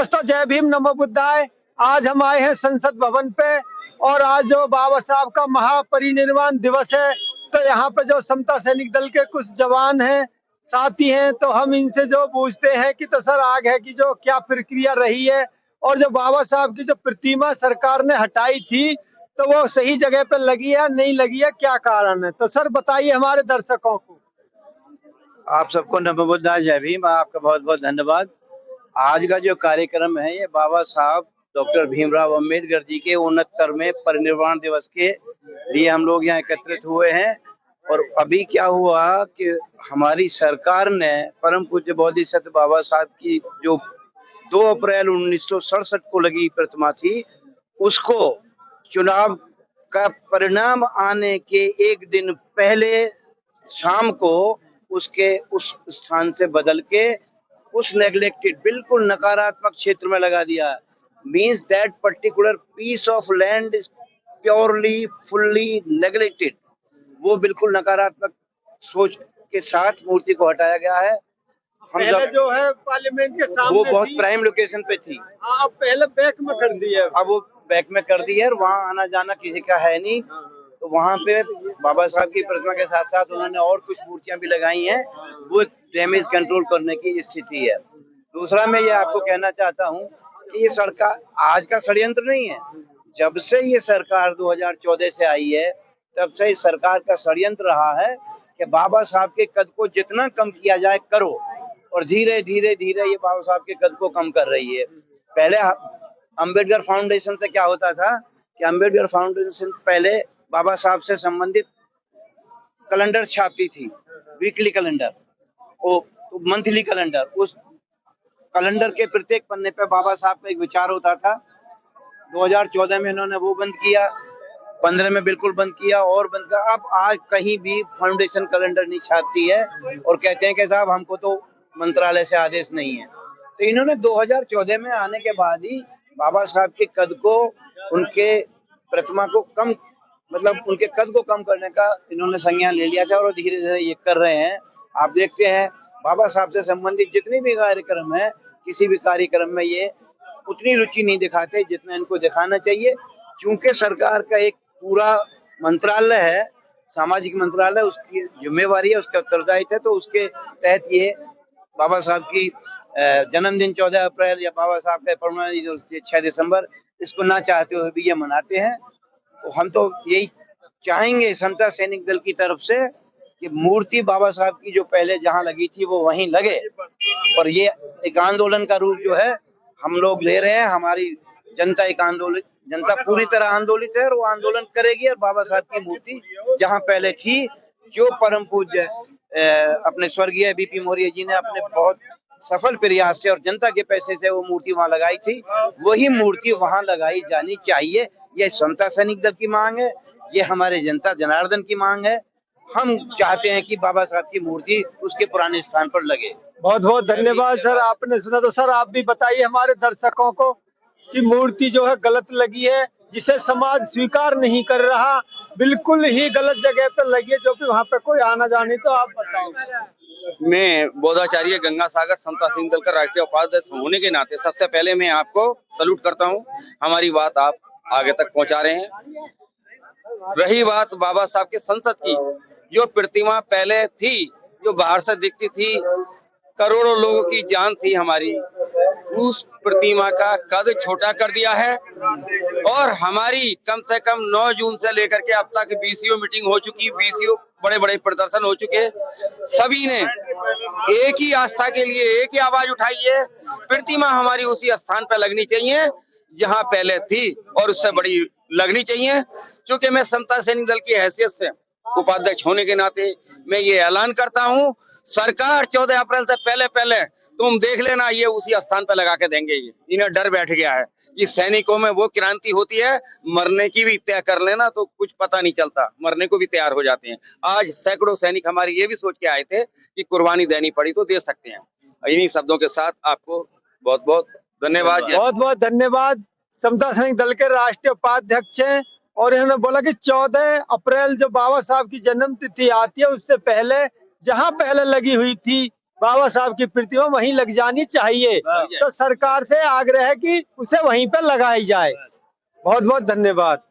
दोस्तों जय भीम नमो बुद्धाय। आज हम आए हैं संसद भवन पे और आज जो बाबा साहब का महापरिनिर्वाण दिवस है, तो यहाँ पे जो समता सैनिक दल के कुछ जवान हैं, साथी हैं, तो हम इनसे जो पूछते हैं कि तो सर आगे की जो क्या प्रक्रिया रही है और जो बाबा साहब की जो प्रतिमा सरकार ने हटाई थी तो वो सही जगह पे लगी है नहीं लगी है, क्या कारण है? तो सर बताइए हमारे दर्शकों को। आप सबको नमो बुद्धाय, जय भीम। आपका बहुत बहुत धन्यवाद। आज का जो कार्यक्रम है ये बाबा साहब डॉक्टर भीमराव अंबेडकर जी के 69वें परिनिर्वाण दिवस के लिए हम लोग यहाँ एकत्रित हुए हैं। और अभी क्या हुआ कि हमारी सरकार ने परम पूज्य बोधिसत्व बाबा साहब की जो 2 अप्रैल 1967 को लगी प्रतिमा थी, उसको चुनाव का परिणाम आने के एक दिन पहले शाम को उसके उस स्थान से बदल के उस नेग्लेक्टेड बिल्कुल नकारात्मक क्षेत्र में लगा दिया। Means that particular piece of land is purely fully neglected. वो बिल्कुल नकारात्मक सोच के साथ मूर्ति को हटाया गया है। हम पहले जो है पार्लियामेंट के सामने वो बहुत प्राइम लोकेशन पे थी। हाँ, अब पहले बैक में कर दी है। अब वो बैक में कर दी है, वहाँ आना जाना किसी का है नहीं। तो वहाँ पे बाबा साहब की प्रतिमा के साथ साथ उन्होंने और कुछ मूर्तियां भी लगाई हैं, वो डैमेज कंट्रोल करने की स्थिति है। दूसरा मैं ये आपको कहना चाहता हूँ कि ये सरकार आज का षड्यंत्र नहीं है। जब से ये सरकार 2014 से आई है तब से इस सरकार का षड्यंत्र रहा है कि बाबा साहब के कद को जितना कम किया जाए करो, और धीरे धीरे धीरे ये बाबा साहब के कद को कम कर रही है। पहले अंबेडकर फाउंडेशन से क्या होता था कि अंबेडकर फाउंडेशन पहले बाबा साहब से संबंधित कैलेंडर छापती थी, वीकली कैलेंडर, वो मंथली कैलेंडर। उस कैलेंडर के प्रत्येक पन्ने पे बाबा साहब का एक विचार होता था। 2014 में इन्होंने वो बंद किया, 15 में बिल्कुल बंद किया और बंद किया। अब आज कहीं भी फाउंडेशन कैलेंडर नहीं छापती है और कहते हैं कि साहब हमको तो मंत्रालय से आदेश नहीं है। तो इन्होंने 2014 में आने के बाद ही बाबा साहब के कद को, उनके प्रतिमा को कम, मतलब उनके कद को कम करने का इन्होंने संज्ञान ले लिया था और धीरे धीरे ये कर रहे हैं। आप देखते हैं बाबा साहब से संबंधित जितने भी कार्यक्रम है, किसी भी कार्यक्रम में ये उतनी रुचि नहीं दिखाते जितना इनको दिखाना चाहिए। क्योंकि सरकार का एक पूरा मंत्रालय है, सामाजिक मंत्रालय, उसकी जिम्मेवारी है, उसका उत्तरदायित्व है। तो उसके तहत ये बाबा साहब की जन्मदिन 14 अप्रैल या बाबा साहब का परिनिर्वाण 6 दिसंबर, इसको ना चाहते हुए भी ये मनाते हैं। तो हम तो यही चाहेंगे समता सैनिक दल की तरफ से कि मूर्ति बाबा साहब की जो पहले जहां लगी थी वो वहीं लगे, और ये एक आंदोलन का रूप जो है हम लोग ले रहे हैं। हमारी जनता एक आंदोलन, जनता पूरी तरह आंदोलित है और वो आंदोलन करेगी। और बाबा साहब की मूर्ति जहां पहले थी, जो परम पूज्य अपने स्वर्गीय बीपी मौर्य जी ने अपने बहुत सफल प्रयास से और जनता के पैसे से वो मूर्ति वहां लगाई थी, वही मूर्ति वहां लगाई जानी चाहिए। ये समता सैनिक दल की मांग है, ये हमारे जनता जनार्दन की मांग है। हम चाहते हैं कि बाबा साहब की मूर्ति उसके पुराने स्थान पर लगे। बहुत बहुत धन्यवाद सर, आपने सुना। तो सर आप भी बताइए हमारे दर्शकों को कि मूर्ति जो है गलत लगी है, जिसे समाज स्वीकार नहीं कर रहा, बिल्कुल ही गलत जगह पर लगी है, जो कि वहाँ पे कोई आना जाने। तो आप बताओ। मैं बोधाचार्य गंगा सागर समता सैनिक दल का राष्ट्रीय उपाध्यक्ष होने के नाते सबसे पहले मैं आपको सल्यूट करता हूं। हमारी बात आप आगे तक पहुंचा रहे हैं। रही बात बाबा साहब के संसद की, जो प्रतिमा पहले थी, जो बाहर से दिखती थी, करोड़ों लोगों की जान थी हमारी, उस प्रतिमा का कद छोटा कर दिया है। और हमारी कम से कम 9 जून से लेकर के अब तक बीसीओ मीटिंग हो चुकी, बीसीओ बड़े बड़े प्रदर्शन हो चुके। सभी ने एक ही आस्था के लिए एक ही आवाज उठाई है, प्रतिमा हमारी उसी स्थान पर लगनी चाहिए जहां पहले थी और उससे बड़ी लगनी चाहिए। क्योंकि मैं समता सैनिक दल की हैसियत से उपाध्यक्ष होने के नाते मैं ये ऐलान करता हूँ, सरकार 14 अप्रैल से पहले पहले तुम देख लेना, ये उसी स्थान पर लगा के देंगे। ये इन्हें डर बैठ गया है कि सैनिकों में वो क्रांति होती है, मरने की भी तय कर लेना तो कुछ पता नहीं चलता, मरने को भी तैयार हो जाते हैं। आज सैकड़ों सैनिक हमारे ये भी सोच के आए थे कि कुर्बानी देनी पड़ी तो दे सकते हैं। इन्हीं शब्दों के साथ आपको बहुत बहुत धन्यवाद। बहुत बहुत धन्यवाद। समता सैनिक दल के राष्ट्रीय उपाध्यक्ष हैं और इन्होंने बोला कि 14 अप्रैल जो बाबा साहब की जन्म तिथि आती है, उससे पहले जहां पहले लगी हुई थी बाबा साहब की प्रतिमा वहीं लग जानी चाहिए। तो सरकार से आग्रह है कि उसे वहीं पर लगाई जाए। बहुत बहुत धन्यवाद।